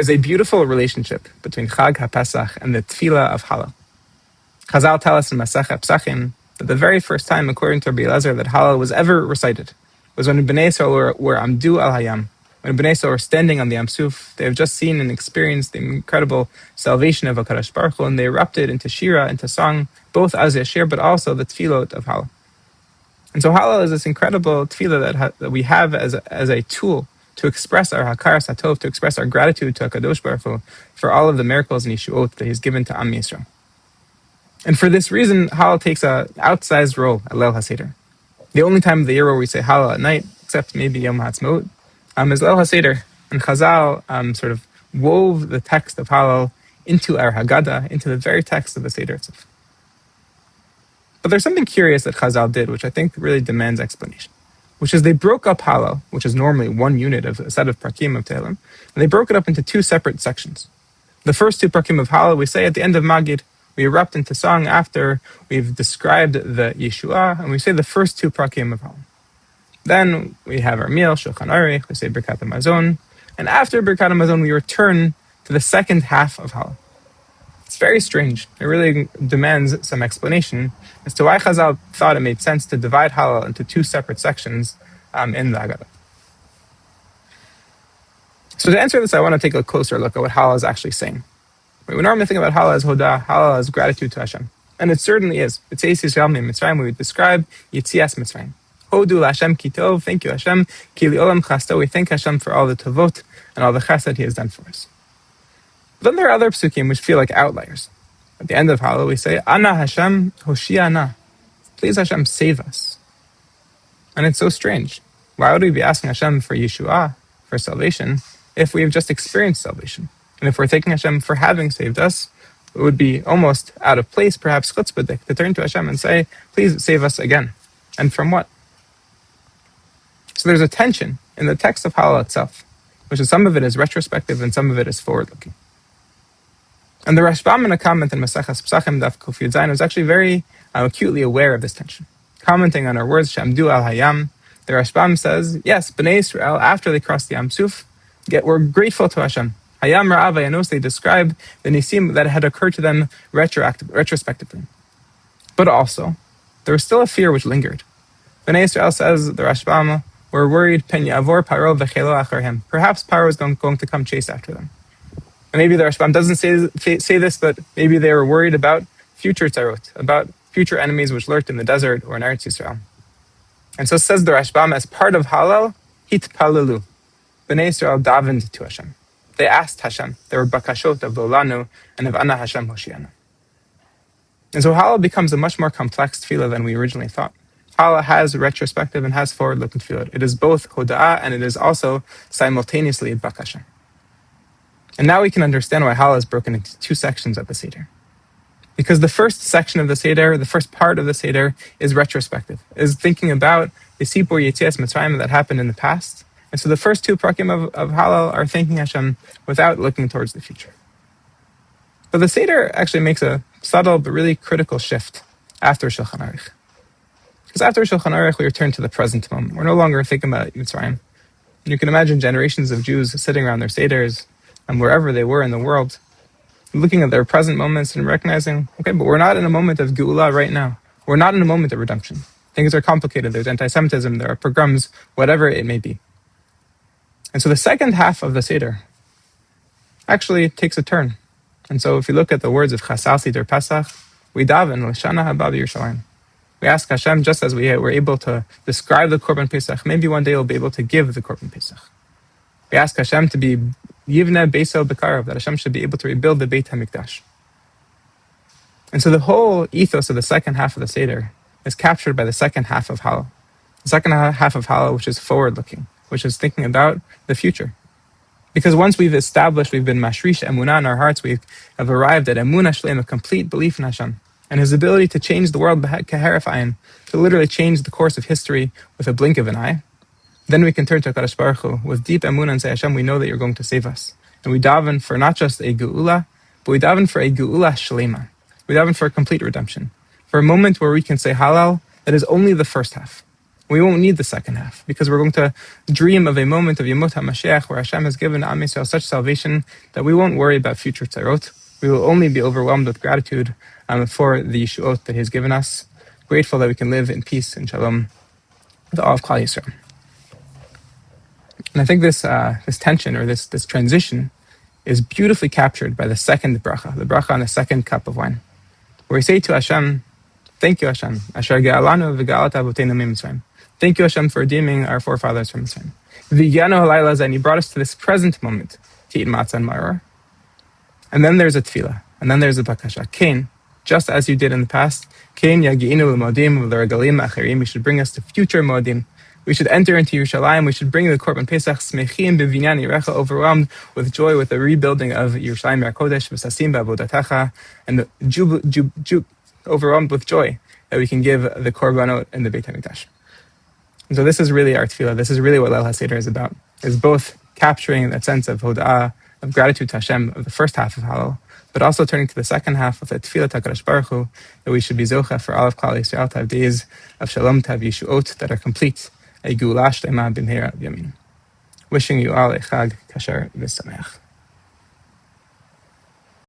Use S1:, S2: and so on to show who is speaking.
S1: is a beautiful relationship between Chag HaPesach and the Tefillah of Hallel. Chazal tell us in Masechet Psachim that the very first time, according to Rabbi Elazar, that Hallel was ever recited was when Bnei Yisrael were Amdu al Hayam. When Bnei Yisrael were standing on the Yam Suf, they have just seen and experienced the incredible salvation of HaKadosh Baruch Hu, and they erupted into Shira, into song, both as Yashir, but also the Tefillot of Hallel. And so Hallel is this incredible Tefillah that we have as a tool to express our Hakaras HaTov, to express our gratitude to HaKadosh Baruch Hu for all of the miracles and Yeshuot that He's given to Am Yisrael. And for this reason, Hallel takes an outsized role at Leil HaSeder. The only time of the year where we say Hallel at night, except maybe Yom HaAtzmaut, is Leil HaSeder. And Chazal sort of wove the text of Hallel into our Haggadah, into the very text of the Seder itself. But there's something curious that Chazal did, which I think really demands explanation, which is they broke up Hallel, which is normally one unit of a set of Prakim of Tehillim, and they broke it up into two separate sections. The first two Prakim of Hallel, we say at the end of Magid, we erupt into song after we've described the Yeshua, and we say the first two Prakim of Hallel. Then we have our meal, Shulchan Aruch, we say Birkat HaMazon, and after Birkat HaMazon, we return to the second half of Hallel. It's very strange. It really demands some explanation as to why Chazal thought it made sense to divide Hallel into two separate sections in the Haggadah. So to answer this, I want to take a closer look at what Hallel is actually saying. We normally think about Hallel as Hodah, Hallel as gratitude to Hashem. And it certainly is. It's Yetzias Yisrael Mitzrayim, we would describe Yetzias Mitzrayim. Hodu L'Hashem ki tov, thank you Hashem, ki li'olam chasdo, we thank Hashem for all the tovot and all the chesed He has done for us. But then there are other psukim which feel like outliers. At the end of Hallel, we say, Ana Hashem Hoshiana. Please Hashem, save us. And it's so strange. Why would we be asking Hashem for Yeshua, for salvation, if we have just experienced salvation? And if we're thanking Hashem for having saved us, it would be almost out of place, perhaps chutzpahdik, to turn to Hashem and say, please save us again. And from what? So there's a tension in the text of Hallel itself, which is some of it is retrospective and some of it is forward-looking. And the Rashbam in a comment in Maseches Psachim Daf Kuf Yud Zayin was actually very acutely aware of this tension. Commenting on our words, Shamdu al Hayam, the Rashbam says, yes, Bnei Yisrael, after they crossed the Yam Suf, were grateful to Hashem. Hayam Ra'av Vayanos, they described the Nisim that had occurred to them retrospectively. But also, there was still a fear which lingered. Bnei Yisrael, says the Rashbam, were worried, Pen Yavor Paro V'chelo Acharhem. Perhaps Paro is going to come chase after them. And maybe the Rashbam doesn't say this, but maybe they were worried about future tzarot, about future enemies which lurked in the desert or in Eretz Yisrael. And so says the Rashbam, as part of Hallel, hitpalelu. Bnei Yisrael davened to Hashem. They asked Hashem. There were bakashot of Lolanu and of Ana Hashem Hoshiana. And so Hallel becomes a much more complex tefillah than we originally thought. Hallel has retrospective and has forward-looking tefillah. It is both hoda'ah and it is also simultaneously bakasha. And now we can understand why Hallel is broken into two sections of the Seder. Because the first section of the Seder, the first part of the Seder, is retrospective, is thinking about the Sipur Yetzias Mitzrayim that happened in the past. And so the first two prakim of Hallel are thanking Hashem without looking towards the future. But the Seder actually makes a subtle but really critical shift after Shulchan Aruch. Because after Shulchan Aruch, we return to the present moment. We're no longer thinking about Mitzrayim. And you can imagine generations of Jews sitting around their Seders and wherever they were in the world, looking at their present moments and recognizing, okay, but we're not in a moment of Geula right now. We're not in a moment of redemption. Things are complicated. There's anti-Semitism, there are pogroms, whatever it may be. And so the second half of the Seder actually takes a turn. And so if you look at the words of Chasal Seder Pesach, we daven l'shana haba b'Yerushalayim. We ask Hashem, just as we were able to describe the Korban Pesach, maybe one day we'll be able to give the Korban Pesach. We ask Hashem to be Yivne Beiso B'Karav, that Hashem should be able to rebuild the Beit HaMikdash. And so the whole ethos of the second half of the Seder is captured by the second half of Hallel. The second half of Hallel, which is forward-looking, which is thinking about the future. Because once we've established, we've been mashrish emunah in our hearts, we have arrived at emunah shleim, a complete belief in Hashem, and His ability to change the world, keharef ayin, to literally change the course of history with a blink of an eye. Then we can turn to HaKadosh Baruch Hu with deep emunah and say, Hashem, we know that you're going to save us. And we daven for not just a geula, but we daven for a geula shlema. We daven for a complete redemption. For a moment where we can say Hallel, that is only the first half. We won't need the second half because we're going to dream of a moment of Yemot HaMashiach where Hashem has given Am Yisrael such salvation that we won't worry about future tzarot. We will only be overwhelmed with gratitude for the Yeshuot that He has given us, grateful that we can live in peace and shalom with all of Klal Yisrael. And I think this tension or this transition is beautifully captured by the second bracha, the bracha on the second cup of wine, where we say to Hashem, "Thank you, Hashem, Asher ge'alanu v'ge'alat avotenu miMitzrayim." Thank you, Hashem, for redeeming our forefathers from Mitzrayim. V'yanu halayla zeh, and you brought us to this present moment to eat matzah and maror. And then there's a tefillah, and then there's a bakasha. Kain, just as you did in the past, Kain yagi'inu l'modim v'leregalim acherim. You should bring us to future modim. We should enter into Yerushalayim. We should bring the Korban Pesach smechim b'vinyan yirecha, overwhelmed with joy with the rebuilding of Yerushalayim Kodesh v'sasim b'avodatecha, and overwhelmed with joy that we can give the korbanot in the Beit HaMikdash. And so this is really our tefillah. This is really what Leil HaSeder is about. Is both capturing that sense of hoda'ah, of gratitude to Hashem of the first half of Hallel, but also turning to the second half of the tefillah HaKadosh Baruch Hu, that we should be zocha for all of Klal Yisrael to have days of shalom, to have yeshuot that are complete. A geulah shlema b'mheira b'yamin. Wishing you all a chag kasher v'sameach.